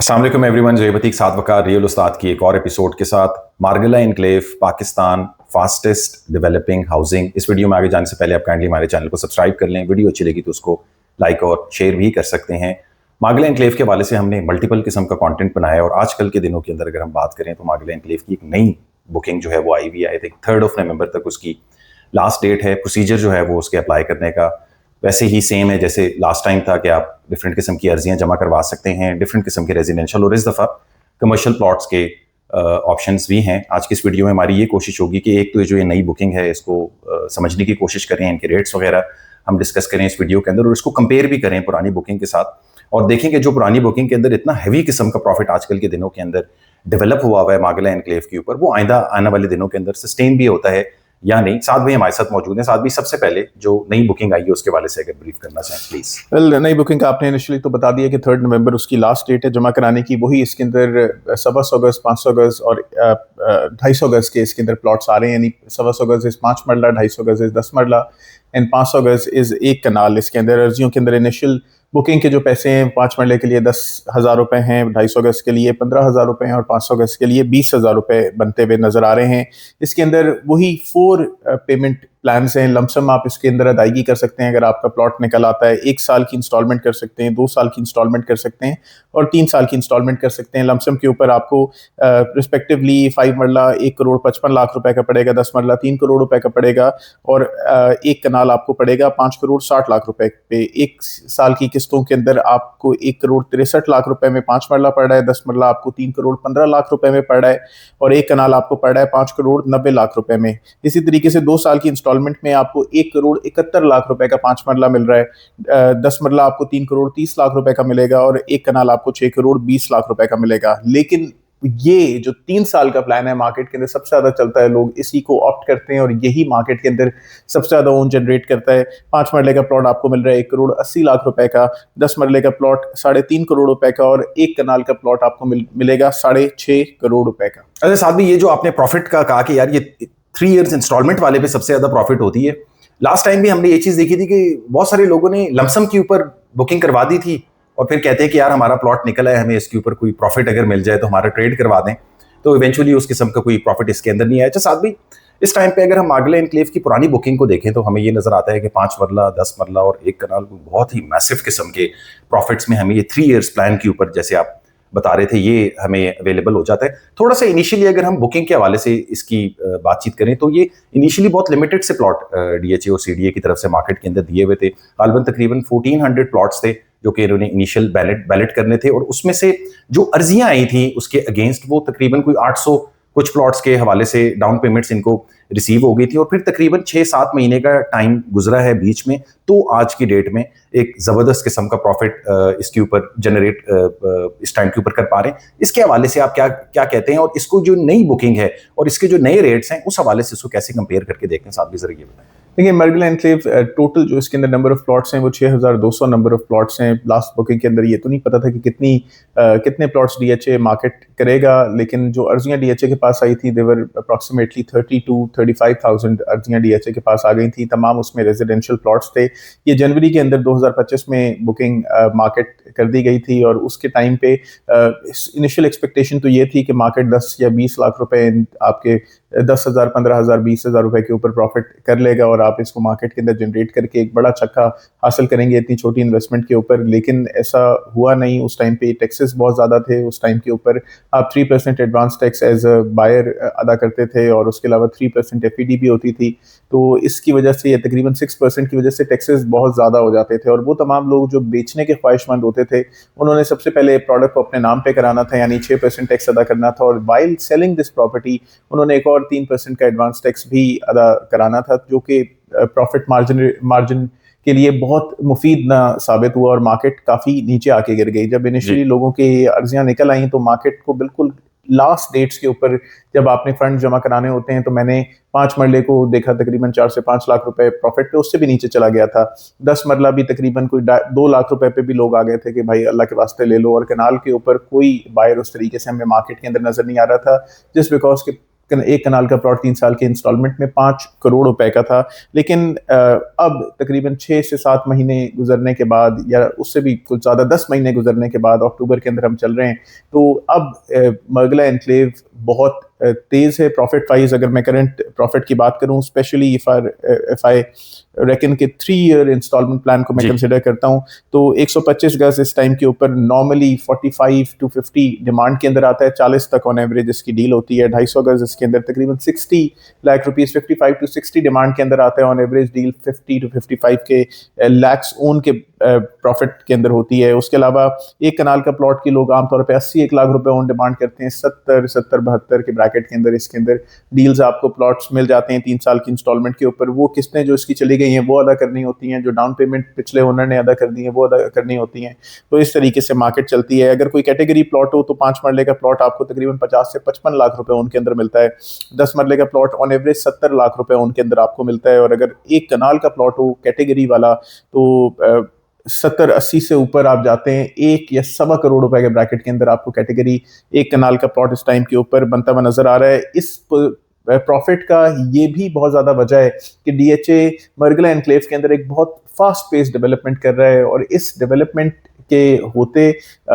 अस्सलाम वालेकुम एवरीवन, जय बतीक साथ वकार रियल उस्ताद की एक और एपिसोड के साथ। मार्गला enclave Pakistan fastest developing housing. इस वीडियो में आगे जाने से पहले आप काइंडली हमारे चैनल को सब्सक्राइब कर लें। वीडियो अच्छी लगी तो उसको लाइक और शेयर भी कर सकते हैं। मार्गला एनक्लेव के हवाले से हमने मल्टीपल किस्म का कंटेंट बनाया है और आजकल के दिनों के अंदर अगर हम बात करें तो मार्गला एनक्लेव की एक नई बुकिंग जो है वो आई हुई है। आई थिंक 3 नवंबर तक उसकी लास्ट डेट है। प्रोसीजर जो है वो उसके अप्लाई करने का वैसे ही सेम है जैसे लास्ट टाइम था कि आप डिफरेंट किस्म की अर्जियां जमा करवा सकते हैं, डिफरेंट किस्म के रेजिडेंशियल और इस दफ़ा कमर्शियल प्लॉट्स के ऑप्शंस भी हैं। आज की इस वीडियो में हमारी ये कोशिश होगी कि एक तो ये जो ये नई बुकिंग है इसको समझने की कोशिश करें, इनके रेट्स वगैरह हम डिस्कस करें इस वीडियो के अंदर और इसको कंपेयर भी करें पुरानी बुकिंग के साथ और देखें कि जो पुरानी बुकिंग के अंदर इतना हैवी किस्म का प्रॉफिट आजकल के दिनों के अंदर डेवलप हुआ है मार्गला एनक्लेव के ऊपर, वो आइंदा आने वाले दिनों के अंदर सस्टेन भी होता है या नहीं। साथ भी हमारे साथ मौजूद हैं। साथ भी सबसे पहले जो नई बुकिंग आई है उसके वाले से अगर ब्रीफ करना चाहें प्लीज। वेल, नई बुकिंग का आपने इनिशियली तो बता दिया कि 3 नवंबर उसकी लास्ट डेट है जमा कराने की। वही इसके अंदर 125 गज, 500 गज और 250 गज के इसके अंदर प्लॉट्स आ रहे हैं। यानी 125 गज इज 5 मरला, 250 गज इज 10 मरला एंड 500 गज इज 1 कनाल। इसके अंदर अर्जियों के अंदर इनिशियल बुकिंग के जो पैसे हैं 5 मरले के लिए 10,000 रुपये हैं, 250 गज के लिए 15,000 रुपये हैं और 500 गज के लिए 20,000 रुपये बनते हुए नजर आ रहे हैं। इसके अंदर वही 4 पेमेंट प्लान्स हैं। लमसम आप इसके अंदर अदायगी कर सकते हैं अगर आपका प्लॉट निकल आता है। 1 साल की इंस्टॉलमेंट कर सकते हैं, 2 साल की इंस्टॉलमेंट कर सकते हैं और 3 साल की इंस्टॉलमेंट कर सकते हैं। लमसम के ऊपर आपको रिस्पेक्टिवली 5 मरला 1 करोड़ 55 लाख रुपए का पड़ेगा, 10 मरला 3 करोड़ रुपए का पड़ेगा और 1 कनाल आपको पड़ेगा 5 करोड़ 60 लाख रुपए पे। 1 साल की किस्तों के अंदर आपको 1 करोड़ 63 लाख रुपए में 5 मरला पड़ रहा है, 10 मरला आपको 3 करोड़ 15 लाख रुपए में पड़ रहा है और 1 कनाल आपको पड़ रहा है 5 करोड़ 90 लाख रुपए में। इसी तरीके से 2 साल की इंस्टॉलमेंट में आपको 1 करोड़ 71 लाख रुपए का 5 मरला मिल रहा है, 10 मरला आपको 3 करोड़ 30 लाख रुपए का मिलेगा और 1 कनाल आपको 6 करोड़ 20 लाख रुपए का मिलेगा। लेकिन ये जो 3 साल का प्लान है मार्केट के अंदर सबसे ज्यादा चलता है, लोग इसी को ऑप्ट करते हैं और यही मार्केट के अंदर सबसे ज्यादा ओन जनरेट करता है। 5 मरले का प्लॉट आपको मिल रहा है 1 करोड़ 80 लाख रुपए का, 10 मरले का प्लॉट 3.5 करोड़ रुपए का और 1 कनाल का प्लॉट आपको मिलेगा 6.5 करोड़ रुपए का। अच्छा, साथ भी ये जो आपने प्रॉफिट का कहा कि यार ये 3 इयर्स इंस्टॉलमेंट वाले पे सबसे ज्यादा प्रॉफिट होती है। लास्ट टाइम भी हमने ये चीज देखी थी कि बहुत सारे लोगों ने लमसम के ऊपर बुकिंग करवा दी थी और फिर कहते हैं कि यार हमारा प्लॉट निकला है, हमें इसके ऊपर कोई प्रॉफिट अगर मिल जाए तो हमारा ट्रेड करवा दें, तो इवेंचुअली उस किस्म का कोई प्रॉफिट इसके अंदर नहीं आया। अच्छा, साथ भी इस टाइम पे अगर हम मार्गला एनक्लेव की पुरानी बुकिंग को देखें तो हमें ये नजर आता है कि 5 मरला, 10 मरला और 1 कनाल बहुत ही मैसिव किस्म के प्रॉफिट्स में हमें ये 3 इयर्स प्लान के ऊपर जैसे आप बता रहे थे ये हमें अवेलेबल हो जाता है। थोड़ा सा इनिशियली अगर हम बुकिंग के हवाले से इसकी बातचीत करें तो ये इनिशियली बहुत लिमिटेड से प्लॉट डीएचए और सीडीए की तरफ से मार्केट के अंदर दिए हुए थे। गालिबन तकरीबन 1400 प्लॉट्स थे जो कि इन्होंने इनिशियल बैलेट करने थे और उसमें से जो अर्जियां आई थी उसके अगेंस्ट वो तकरीबन कोई 800 कुछ प्लॉट्स के हवाले से डाउन पेमेंट्स इनको रिसीव हो गई थी और फिर तकरीबन 6-7 महीने का टाइम गुजरा है बीच में, तो आज की डेट में एक ज़बरदस्त किस्म का प्रॉफिट इसके ऊपर जनरेट इस टाइम के ऊपर कर पा रहे हैं। इसके हवाले से आप क्या क्या कहते हैं और इसको जो नई बुकिंग है और इसके जो नए रेट्स हैं उस हवाले से इसको कैसे कंपेयर करके देखते हैं, साथ भी जरा ये बताएं। देखिए, मार्गला एनक्लेव टोटल जो इसके अंदर नंबर ऑफ प्लॉट्स हैं वो 6200 नंबर ऑफ प्लॉट्स हैं। लास्ट बुकिंग के अंदर ये तो नहीं पता था कि कितने प्लॉट्स डीएचए मार्केट करेगा, लेकिन जो अर्जियां डीएचए के पास आई थी देवर अप्रॉक्सीमेटली 30,000-35,000 अर्जियां डीएचए के पास आ गई थी। तमाम उसमें रेजिडेंशियल प्लॉट्स थे। ये जनवरी के अंदर 2025 में बुकिंग मार्केट कर दी गई थी और उसके टाइम पे इनिशियल एक्सपेक्टेशन तो ये थी कि मार्केट 10 या 20 लाख रुपए आपके 10,000, 15,000, 20,000 रुपए के ऊपर प्रॉफिट कर लेगा और आप इसको मार्केट के अंदर जनरेट करके एक बड़ा छक्का हासिल करेंगे इतनी छोटी इन्वेस्टमेंट के ऊपर। लेकिन ऐसा हुआ नहीं। उस टाइम पे टैक्सेस बहुत ज़्यादा थे। उस टाइम के ऊपर आप 3% advance tax as a buyer अदा करते थे और उसके अलावा 3% एफईडी भी होती थी। तो इसकी वजह से ये तकरीबन 6% की वजह से टैक्सेस बहुत ज़्यादा हो जाते थे और वो तमाम लोग जो बेचने के ख्वाहिशमंद होते थे उन्होंने सबसे पहले प्रोडक्ट को अपने नाम पे कराना था, यानी 6% टैक्स अदा करना था और वाइल सेलिंग दिस प्रॉपर्टी उन्होंने एक और 3% का एडवांस टैक्स भी अदा कराना था, जो कि प्रॉफिट मार्जिन के लिए बहुत मुफीद ना साबित हुआ और मार्केट काफ़ी नीचे आके गिर गई। जब इनिशियली लोगों की अर्जियां निकल आई तो मार्केट को बिल्कुल लास्ट डेट्स के ऊपर जब आपने फंड जमा कराने होते हैं तो मैंने 5 मरले को देखा तकरीबन 4 से 5 लाख रुपए प्रॉफिट पे, उससे भी नीचे चला गया था। 10 मरला भी तकरीबन कोई 2 लाख रुपए पे भी लोग आ गए थे कि भाई अल्लाह के वास्ते ले लो, और कनाल के ऊपर कोई बायर उस तरीके से हमें मार्केट के अंदर नजर नहीं आ रहा था, जिस बिकॉज के एक कनाल का प्लॉट 3 साल के इंस्टॉलमेंट में 5 करोड़ रुपए का था। लेकिन अब तकरीबन 6 से 7 महीने गुजरने के बाद, या उससे भी कुछ ज़्यादा 10 महीने गुजरने के बाद, अक्टूबर के अंदर हम चल रहे हैं, तो अब मरगला एनक्लेव बहुत तेज़ है प्रॉफिट वाइज। अगर मैं करंट प्रॉफिट की बात करूं, स्पेशली इफ आई रेकन के 3 ईयर इंस्टॉलमेंट प्लान को मैं कंसिडर करता हूं, तो 125 गज इस टाइम के ऊपर नॉर्मली 45 to 50 डिमांड के अंदर आता है, 40 तक ऑन एवरेज इसकी डील होती है। 250 गज इसके अंदर तकरीबन 60 लाख रुपीस, 55 to 60 डिमांड के अंदर आता है ऑन एवरेज डील, 50 to 55 के लैक्स ओन के प्रॉफिट के अंदर होती है। उसके अलावा एक कनाल का प्लॉट की लोग आमतौर पे 80-1 लाख रुपए ऑन डिमांड करते हैं, 70-72 के ब्रैकेट के अंदर इसके अंदर डील्स आपको प्लॉट्स मिल जाते हैं 3 साल की इंस्टॉलमेंट के ऊपर। वो किस्तें जो इसकी चली गई हैं वो अदा करनी होती हैं, जो डाउन पेमेंट पिछले ओनर ने अदा कर दी है वो अदा करनी होती हैं। तो इस तरीके से मार्केट चलती है। अगर कोई कैटेगरी प्लॉट हो तो 5 मरले का प्लॉट आपको तकरीबन 50 से 55 लाख रुपए उनके अंदर मिलता है। 10 मरले का प्लॉट ऑन एवरेज 70 लाख रुपए उनके अंदर आपको मिलता है। और अगर एक कनाल का प्लॉट हो कैटेगरी वाला तो 70-80 से ऊपर आप जाते हैं, 1 या सवा करोड़ रुपए के ब्रैकेट के अंदर आपको कैटेगरी एक कनाल का प्लॉट इस टाइम के ऊपर बनता हुआ नजर आ रहा है। इस प्रॉफिट का ये भी बहुत ज़्यादा वजह है कि डीएचए मरगला एनक्लेव के अंदर एक बहुत फास्ट पेस डेवलपमेंट कर रहा है, और इस डेवलपमेंट के होते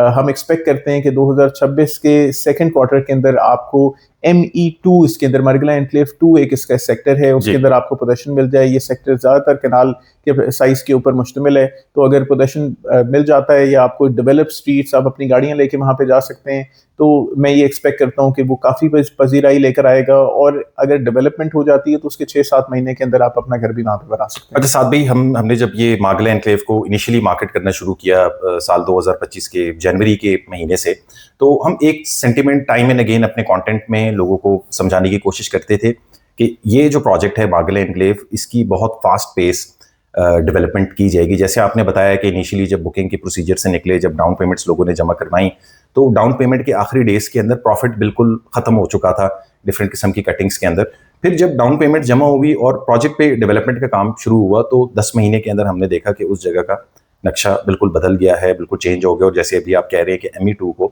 हम एक्सपेक्ट करते हैं कि 2026 के सेकंड क्वार्टर के अंदर आपको ME2 इसके अंदर, मरगला एनक्लेव 2 एक इसका सेक्टर है, उसके अंदर आपको पोजीशन मिल जाए। ये सेक्टर ज़्यादातर कनाल के साइज के ऊपर मुश्तमिल है, तो अगर पोजीशन मिल जाता है या आपको डेवलप स्ट्रीट्स, आप अपनी गाड़ियां लेके वहां पे जा सकते हैं, तो मैं ये एक्सपेक्ट करता हूं कि वो काफ़ी पजीराई लेकर आएगा। और अगर डेवलपमेंट हो जाती है तो उसके 6-7 महीने के अंदर आप अपना घर भी वहां पे बना सकते हैं। अच्छा साथ भाई, हमने जब ये मरगला एनक्लेव को इनिशियली मार्केट करना शुरू किया साल 2025 के जनवरी के महीने से, तो हम एक सेंटिमेंट टाइम एंड अगेन अपने कंटेंट में लोगों को समझाने की कोशिश करते थे कि ये जो प्रोजेक्ट है मरगला एनक्लेव, इसकी बहुत फास्ट पेस डेवलपमेंट की जाएगी। जैसे आपने बताया कि इनिशियली जब बुकिंग के प्रोसीजर से निकले, जब डाउन पेमेंट्स लोगों ने जमा करवाई, तो डाउन पेमेंट के आखिरी डेज के अंदर प्रॉफिट बिल्कुल खत्म हो चुका था डिफरेंट किस्म की कटिंग्स के अंदर। फिर जब डाउन पेमेंट जमा हुई और प्रोजेक्ट पे डेवलपमेंट का काम शुरू हुआ, तो 10 महीने के अंदर हमने देखा कि उस जगह का नक्शा बिल्कुल बदल गया है, बिल्कुल चेंज हो गया। और जैसे अभी आप कह रहे हैं कि ME2 को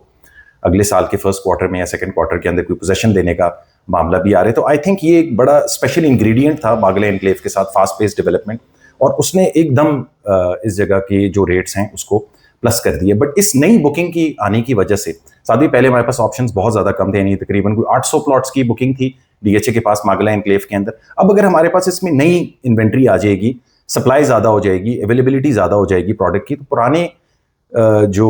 अगले साल के फर्स्ट क्वार्टर में या सेकंड क्वार्टर के अंदर कोई पोजीशन देने का मामला भी आ रहा है, तो आई थिंक ये एक बड़ा स्पेशल इंग्रेडिएंट था मरगला एनक्लेव के साथ, फास्ट पेस डेवलपमेंट, और उसने एकदम इस जगह के जो रेट्स हैं उसको प्लस कर दिए। बट इस नई बुकिंग की आने की वजह से, साथ ही पहले हमारे पास ऑप्शंस बहुत ज़्यादा कम थे, यानी तकरीबन कोई 800 प्लॉट्स की बुकिंग थी डीएचए के पास मरगला एनक्लेव के अंदर। अब अगर हमारे पास इसमें नई इन्वेंट्री आ जाएगी, सप्लाई ज़्यादा हो जाएगी, अवेलेबिलिटी ज़्यादा हो जाएगी प्रोडक्ट की, तो पुराने जो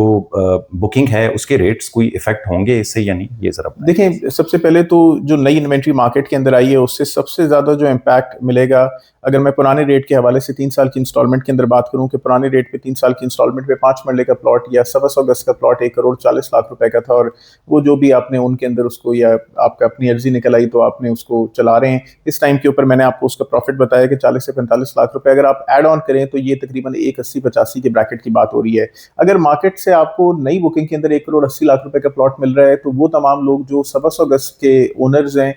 बुकिंग है उसके रेट्स कोई इफेक्ट होंगे इससे या नहीं, ये जरा देखिए। सबसे पहले तो जो नई इन्वेंट्री मार्केट के अंदर आई है उससे सबसे ज़्यादा जो इम्पैक्ट मिलेगा, अगर मैं पुराने रेट के हवाले से 3 साल की इंस्टॉलमेंट के अंदर बात करूं कि पुराने रेट पे 3 साल की इंस्टॉलमेंट पे 5 मरले का प्लॉट या 125 गज का प्लॉट 1 करोड़ 40 लाख रुपए का था, और वो जो भी आपने उनके अंदर उसको, या आपका अपनी अर्जी निकल आई तो आपने उसको चला रहे हैं। इस टाइम के ऊपर मैंने आपको उसका प्रॉफिट बताया कि 40 से 45 लाख रुपए। अगर आप एड ऑन करें तो ये तकरीबन 180-85 के ब्रैकेट की बात हो रही है। अगर मार्केट से आपको नई बुकिंग के अंदर 1 करोड़ 80 लाख रुपए का प्लॉट मिल रहा है, तो वो तमाम लोग जो 125 गज के ओनर्स हैं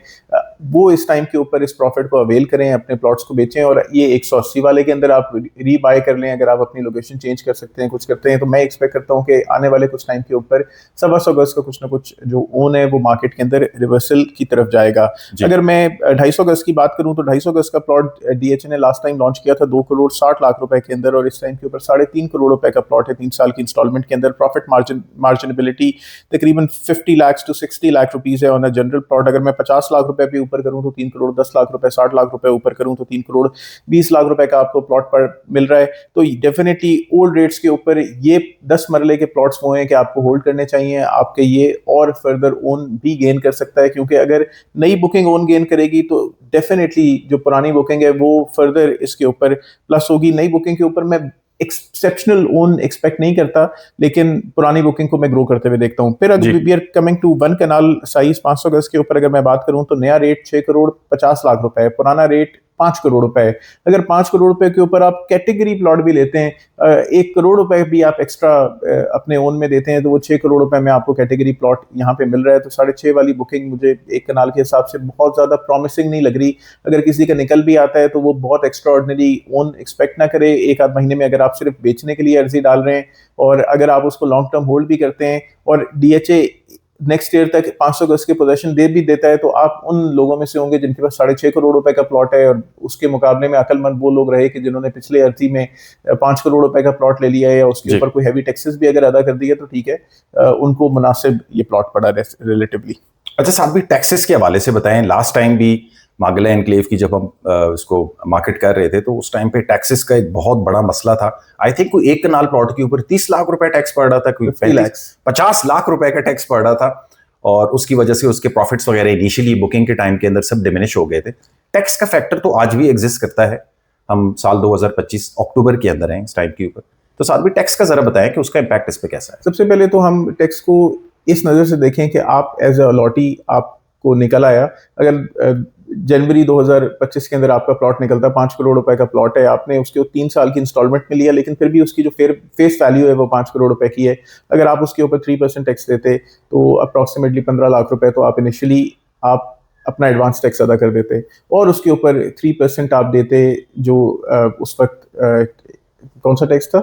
वो इस टाइम के ऊपर इस प्रॉफिट को अवेल करें, अपने प्लॉट्स को बेचें, और ये 180 वाले के अंदर आप री बाय कर लें। अगर आप अपनी लोकेशन चेंज कर सकते हैं, कुछ करते हैं, तो मैं एक्सपेक्ट करता हूं कि आने वाले कुछ टाइम के ऊपर 125 गज का कुछ ना कुछ जो ओन है वो मार्केट के अंदर रिवर्सल की तरफ जाएगा। अगर मैं 250 गज की बात करूं तो 250 गज का प्लॉट डीएचए ने लास्ट टाइम लॉन्च किया था 2 करोड़ 60 लाख रुपए के अंदर, और इस टाइम के ऊपर 3.5 करोड़ रुपए का प्लॉट है 3 साल की इंस्टॉलमेंट के अंदर। प्रॉफिट मार्जिनेबिलिटी तकरीबन 50 लाख to 60 लाख रुपीज है ऑन अ जनरल प्लॉट। अगर मैं 50 लाख रुपए पे ऊपर करूं तो 3 करोड़ 10 लाख रुपए, 60 लाख रुपए ऊपर करूं तो 3 करोड़ 20 लाख रुपए का आपको प्लॉट पर मिल रहा है। तो डेफिनेटली ओल्ड रेट्स के ऊपर ये 10 मरले के प्लॉट्स वो हैं कि आपको होल्ड करने चाहिए। आपके ये और फर्दर ओन भी गेन कर सकता है, क्योंकि अगर नई बुकिंग ओन गेन करेगी तो डेफिनेटली जो पुरानी बुकिंग है वो फर्दर इसके ऊपर प्लस होगी। नई बुकिंग के ऊपर मैं एक्सेप्शनल ओन एक्सपेक्ट नहीं करता, लेकिन पुरानी बुकिंग को मैं ग्रो करते हुए देखता हूं। फिर अगर we are coming to 1 kanal size 500 गज के ऊपर अगर मैं बात करूं तो नया रेट 6 करोड़ 50 लाख रुपए है, पुराना रेट 5 करोड़ रुपए है। अगर 5 करोड़ रुपए के ऊपर आप कैटेगरी प्लॉट भी लेते हैं, 1 करोड़ रुपए भी आप एक्स्ट्रा अपने ओन में देते हैं, तो वो 6 करोड़ रुपए में आपको कैटेगरी प्लॉट यहाँ पे मिल रहा है। तो 6.5 वाली बुकिंग मुझे 1 कनाल के हिसाब से बहुत ज्यादा प्रॉमिसिंग नहीं लग रही। अगर किसी का निकल भी आता है तो वो बहुत एक्स्ट्रा ऑर्डिनरी ओन एक्सपेक्ट ना करे। 1-8 महीने में अगर आप सिर्फ बेचने के लिए अर्जी डाल रहे हैं, और अगर आप उसको लॉन्ग टर्म होल्ड भी करते हैं, और डीएचए नेक्स्ट ईयर तक 500 गज के पोजेशन दे भी देता है, तो आप उन लोगों में से होंगे जिनके पास 6.5 करोड़ रुपए का प्लॉट है, और उसके मुकाबले में अकलमंद वो लोग रहे कि जिन्होंने पिछले अर्जी में 5 करोड़ रुपए का प्लॉट ले लिया है, या उसके ऊपर कोई हैवी टैक्सेस भी अगर अदा कर दिए तो ठीक है, उनको मुनासिब ये प्लॉट पड़ा रिलेटिवली। अच्छा साहब, भी टैक्सेस के हवाले से बताएं, लास्ट टाइम भी मागला एनक्लेव की जब हम इसको मार्केट कर रहे थे तो उस टाइम पे टैक्सेस का एक बहुत बड़ा मसला था। आई थिंक कोई एक कनाल प्लॉट के ऊपर 30 लाख रुपए टैक्स पड़ रहा था, कोई 50 लाख रुपए का टैक्स पड़ रहा था, और उसकी वजह से उसके प्रॉफिट्स वगैरह इनिशियली बुकिंग के टाइम के अंदर सब डिमिनिश हो गए थे। टैक्स का फैक्टर तो आज भी एग्जिस्ट करता है, हम साल 2025 अक्टूबर के अंदर हैं इस टाइम के ऊपर, तो साथ भी टैक्स का जरा बताएं कि उसका इम्पैक्ट इस पे कैसा है। सबसे पहले तो हम टैक्स को इस नज़र से देखें कि आप एज अ अलॉटी आपको निकल आया, अगर जनवरी 2025 के अंदर आपका प्लॉट निकलता है, 5 करोड़ रुपए का प्लॉट है, आपने उसके 3 साल की इंस्टॉलमेंट में लिया, लेकिन फिर भी उसकी जो फेस वैल्यू है वो 5 करोड़ रुपए की है। अगर आप उसके ऊपर 3% टैक्स देते तो अप्रॉक्सीमेटली 15 लाख रुपए तो आप इनिशियली आप अपना एडवांस टैक्स अदा कर देते, और उसके ऊपर 3% आप देते जो उस वक्त कौन सा टैक्स था,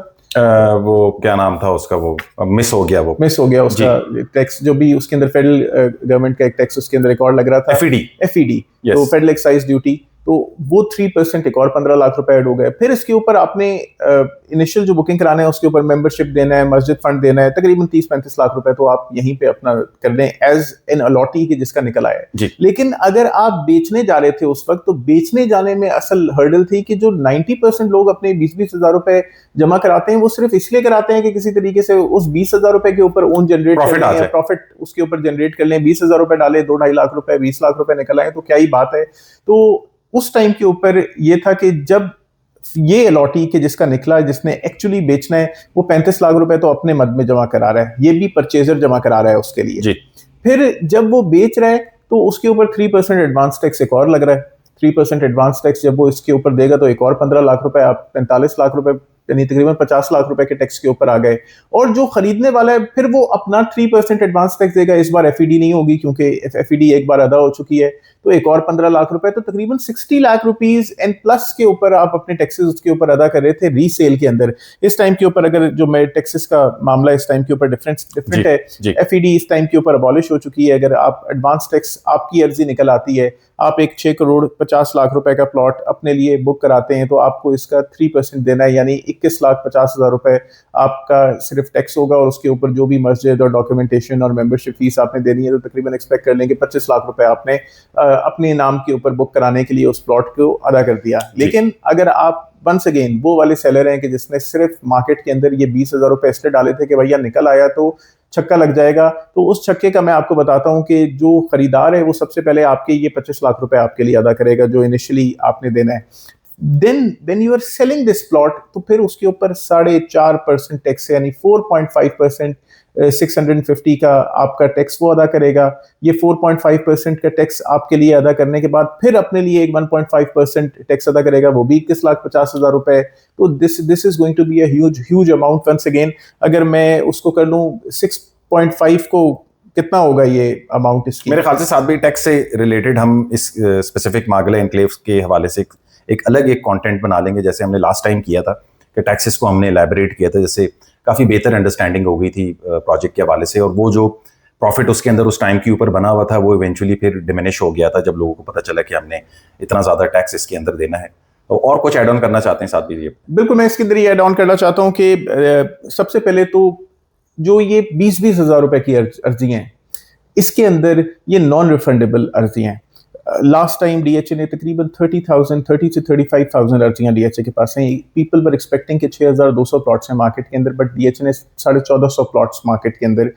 वो क्या नाम था उसका, वो मिस हो गया उसका टैक्स, जो भी उसके अंदर फेडरल गवर्नमेंट का एक टैक्स उसके अंदर एक और लग रहा था, एफईडी, तो फेडरल एक्साइज ड्यूटी, तो वो 3% एक और 15 लाख रुपए ऐड हो गए। फिर इसके ऊपर आपने इनिशियल जो बुकिंग कराना है उसके ऊपर मेंबरशिप देना है, मस्जिद फंड देना है, तकरीबन 30-35 लाख रुपए तो आप यहीं पे अपना कर लें एज एन अलॉटी की जिसका निकल आया है। लेकिन अगर आप बेचने जा रहे थे उस वक्त, तो बेचने जाने में असल हर्डल थी कि जो 90% लोग अपने 20-20 हजार रुपए जमा कराते हैं वो सिर्फ इसलिए कराते हैं कि किसी तरीके से उस 20 हजार रुपए के ऊपर ओन जनरेट कर लें, प्रॉफिट उसके ऊपर जनरेट कर लें। 20 हजार रुपए डाले, 2-2.5 लाख रुपए, 20 लाख रुपए निकल आए तो क्या ही बात है। तो उस टाइम के ऊपर ये था कि जब ये अलॉटी के जिसका निकला, जिसने एक्चुअली बेचना है, वो 35 लाख रुपए तो अपने मद में जमा करा रहा है, ये भी परचेजर जमा करा रहा है उसके लिए। फिर जब वो बेच रहा है तो उसके ऊपर 3% एडवांस टैक्स एक और लग रहा है। 3% एडवांस टैक्स जब वो इसके ऊपर देगा तो एक और 15 लाख रुपए, आप 45 लाख रुपए, यानी तकरीबन 50 लाख रुपए के टैक्स के ऊपर आ गए। और जो खरीदने वाला है फिर वो अपना 3% एडवांस टैक्स देगा। इस बार एफईडी नहीं होगी क्योंकि एफईडी एक बार अदा हो चुकी है, तो एक और 15 लाख रुपए, तो तकरीबन 60 लाख रुपीस एंड प्लस के ऊपर आप अपने टैक्सेस उसके ऊपर अदा कर रहे थे रीसेल के अंदर। इस टाइम के ऊपर अगर जो मैं टैक्सेस का मामला इस टाइम के ऊपर डिफरेंट है, एफईडी इस टाइम के ऊपर अबॉलिश हो चुकी है। अगर आप एडवांस टैक्स आपकी अर्जी निकल आती है, आप एक 6 करोड़ 50 लाख रुपए का प्लॉट अपने लिए बुक कराते हैं, तो आपको इसका 3% देना है, यानी 21,50,000 रुपए आपका सिर्फ टैक्स होगा, और उसके ऊपर जो भी मस्जिद और डॉक्यूमेंटेशन और मेंबरशिप फीस आपने देनी है, तो तकरीबन एक्सपेक्ट कर लेंगे 25 लाख रुपए आपने अपने नाम के ऊपर बुक कराने के लिए उस प्लॉट को अदा कर दिया। लेकिन अगर आप वंस अगेन वो वाले सेलर हैं कि जिसने सिर्फ मार्केट के अंदर ये 20,000 रुपए इसलिए डाले थे कि भैया निकल आया तो छक्का लग जाएगा, तो उस छक्के का मैं आपको बताता हूं कि जो खरीदार है वो सबसे पहले आपके ये 25 लाख रुपए आपके लिए अदा करेगा जो इनिशियली आपने देना है। Then you are selling this plot, तो फिर उसके ऊपर 4.5% टैक्स, यानी 4.5% 650 का आपका टैक्स वो अदा करेगा। ये 4.5% का टैक्स आपके लिए अदा करने के बाद फिर अपने लिए एक 1.5% टैक्स अदा करेगा, वो भी 21,50,000 रुपए। तो this is going to be a huge amount. Once again अगर मैं उसको कर लूं 6.5 को कितना होगा ये अमाउंट इसकी? मेरे ख्याल से साथ भी टैक्स से रिलेटेड हम इस स्पेसिफिक मागला एनक्लेव के हवाले से एक अलग एक कंटेंट बना लेंगे, जैसे हमने लास्ट टाइम किया था कि टैक्सेस को हमने एलैबोरेट किया था, जैसे काफ़ी बेहतर अंडरस्टैंडिंग हो गई थी प्रोजेक्ट के हवाले से, और वो जो प्रॉफिट उसके अंदर उस टाइम के ऊपर बना हुआ था वो इवेंचुअली फिर डिमिनिश हो गया था जब लोगों को पता चला कि हमने इतना ज़्यादा टैक्स इसके अंदर देना है। तो और कुछ ऐड ऑन करना चाहते हैं साथ भी? बिल्कुल, मैं इसके अंदर ये ऐड ऑन करना चाहता हूँ कि सबसे पहले तो जो ये 20-20 हज़ार रुपए की अर्जी हैं, इसके अंदर ये नॉन रिफंडेबल अर्जी हैं। लास्ट टाइम डीएचए ने तकरीबन 30 से 35,000 अर्जियां डीएचए के पास हैं। पीपल वर एक्सपेक्टिंग कि 6,200 प्लॉट्स हैं मार्केट के अंदर, बट डीएचए ने 1,450 प्लॉट्स मार्केट के अंदर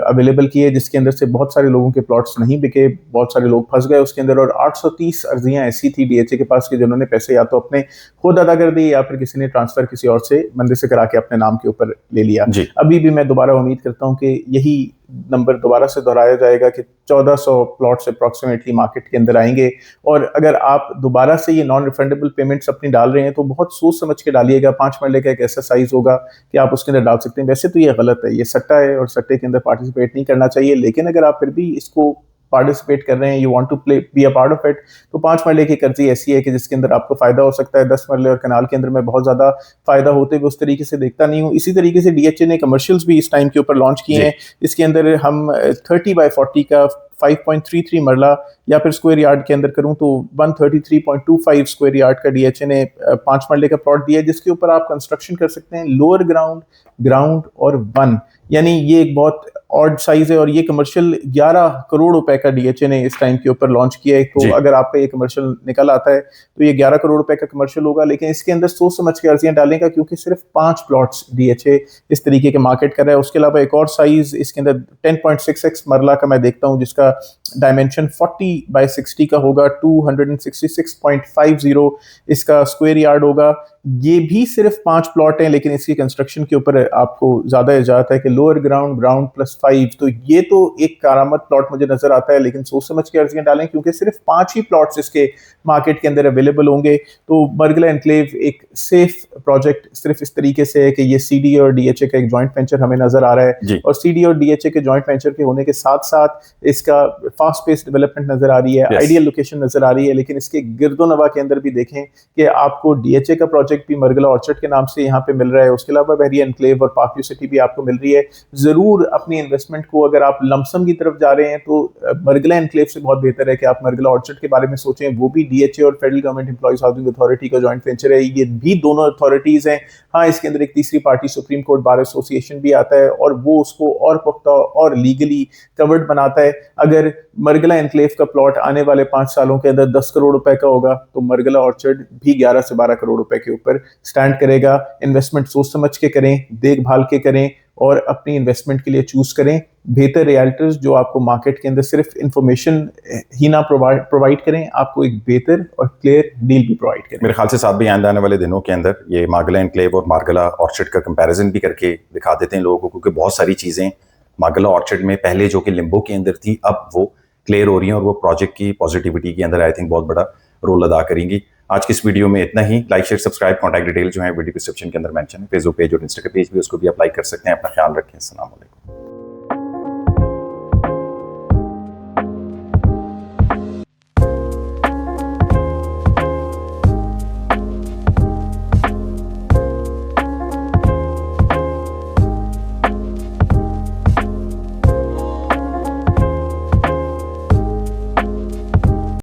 अवेलेबल किए, जिसके अंदर से बहुत सारे लोगों के प्लॉट्स नहीं बिके, बहुत सारे लोग फंस गए उसके अंदर। और 830 अर्जियां ऐसी थी डीएचए के पास कि जिन्होंने पैसे या तो अपने खुद अदा कर दिए या फिर किसी ने ट्रांसफर किसी और से बंदे से करा के अपने नाम के ऊपर ले लिया। अभी भी मैं दोबारा उम्मीद करता हूँ कि यही नंबर दोबारा से दोहराया जाएगा कि 1400 प्लॉट्स अप्रॉक्सीमेटली मार्केट के अंदर आएंगे। और अगर आप दोबारा से ये नॉन रिफंडेबल पेमेंट्स अपनी डाल रहे हैं तो बहुत सोच समझ के डालिएगा। 5 मरले का एक ऐसा साइज होगा कि आप उसके अंदर डाल सकते हैं। वैसे तो ये गलत है, ये सट्टा है और सट्टे के अंदर पार्टिसिपेट नहीं करना चाहिए, लेकिन अगर आप फिर भी इसको पार्टिसिपेट कर रहे हैं, you want to play be a part of it, तो 5 मरले की कर्जी ऐसी है कि जिसके अंदर आपको फायदा हो सकता है। 10 मरले और कनाल के अंदर मैं बहुत ज्यादा फायदा होते हुए उस तरीके से देखता नहीं हूँ। इसी तरीके से डीएचए ने कमर्शियल्स भी इस टाइम के ऊपर लॉन्च किए हैं। इसके अंदर हम 30/40 का 5.33 मरला या फिर स्क्वायर यार्ड के अंदर करूं तो 133.25 स्क्वायर यार्ड का डीएचए ने 5 मरले का प्लॉट दिया है, जिसके ऊपर आप कंस्ट्रक्शन कर सकते हैं लोअर ग्राउंड, ग्राउंड और 1, यानी ये एक बहुत ऑड साइज है। और ये कमर्शियल 11 करोड़ रुपए का डीएचए ने इस टाइम के ऊपर लॉन्च किया है। तो अगर आपका ये कमर्शियल निकल आता है तो ये 11 करोड़ रुपए का कमर्शियल होगा, लेकिन इसके अंदर सोच समझ के अर्जियां डालेगा, क्योंकि सिर्फ 5 प्लॉट्स डीएचए इस तरीके के मार्केट कर रहा है। उसके अलावा एक और साइज इसके अंदर 10.66 मरला का मैं देखता हूं, जिसका डायमेंशन 40/60 का होगा, 266.50 इसका स्क्वायर यार्ड होगा। ये भी सिर्फ 5 प्लॉट हैं, लेकिन इसकी कंस्ट्रक्शन के ऊपर आपको ज्यादा इजाजत है कि लोअर ग्राउंड, ग्राउंड +5, तो ये तो एक कारामत प्लॉट मुझे नजर आता है, लेकिन सोच समझ के अर्जियां डालें, क्योंकि सिर्फ 5 ही प्लॉट्स इसके मार्केट के अंदर अवेलेबल होंगे। तो मरगला एनक्लेव एक सेफ प्रोजेक्ट सिर्फ इस तरीके से है कि ये सीडी और डीएचए का एक जॉइंट वेंचर हमें नजर आ रहा है, और सीडी और डीएचए के जॉइंट वेंचर के होने के साथ साथ इसका फास्ट पेस डेवलपमेंट नजर आ रही है, आइडियल लोकेशन नजर आ रही है। लेकिन इसके गिरदोनवा के अंदर भी देखें कि आपको डीएचए का प्रोजेक्ट भी मरगला ऑर्चर्ड के नाम से यहाँ पे मिल रहा है, उसके अलावा बहरिया एनक्लेव और पार्क व्यू सिटी भी आपको मिल रही है। जरूर अपनी इन्वेस्टमेंट को, अगर आप लमसम की तरफ जा रहे हैं तो मरगला एनक्लेव से बहुत बेहतर है कि आप मरगला ऑर्चर्ड के बारे में सोचें। वो भी डीएचए और federal government employees housing authority का जॉइंट वेंचर है, ये भी दोनों अथॉरिटीज हैं। हाँ, इसके अंदर एक तीसरी party supreme court bar association भी आता है, और वो उसको और पुख्ता और लीगली कवर्ड बनाता है। अगर मरगला एनक्लेव का प्लॉट आने वाले 5 सालों के अंदर 10 करोड़ रुपए का होगा, तो मरगला ऑर्चर्ड भी 11 से 12 करोड़ रुपए के ऊपर स्टैंड करेगा। इन्वेस्टमेंट सोच समझ के करें, देखभाल के करें, और अपनी इन्वेस्टमेंट के लिए चूज करें बेहतर रियल्टर्स जो आपको मार्केट के अंदर सिर्फ इंफॉर्मेशन ही ना प्रोवाइड करें, आपको एक बेहतर और क्लियर डील भी प्रोवाइड करें। मेरे ख्याल से साथ भी आने वाले दिनों के अंदर ये मार्गला एनक्लेव और मार्गला ऑर्चर्ड का कंपैरिजन भी करके दिखा देते हैं लोगों को, क्योंकि बहुत सारी चीज़ें मार्गला ऑर्चर्ड में पहले जो कि लिम्बो के अंदर थी, अब वो क्लियर हो रही हैं, और वो प्रोजेक्ट की पॉजिटिविटी के अंदर आई थिंक बहुत बड़ा रोल अदा करेंगी। आज की इस वीडियो में इतना ही। Like, share, subscribe, contact detail जो है वीडियो डिस्क्रिप्शन के अंदर मेंशन है। फेसबुक पेज और इंस्टाग्राम पेज भी, उसको भी आप लाइक कर सकते हैं। अपना ख्याल रखें। अस्सलाम वालेकुम।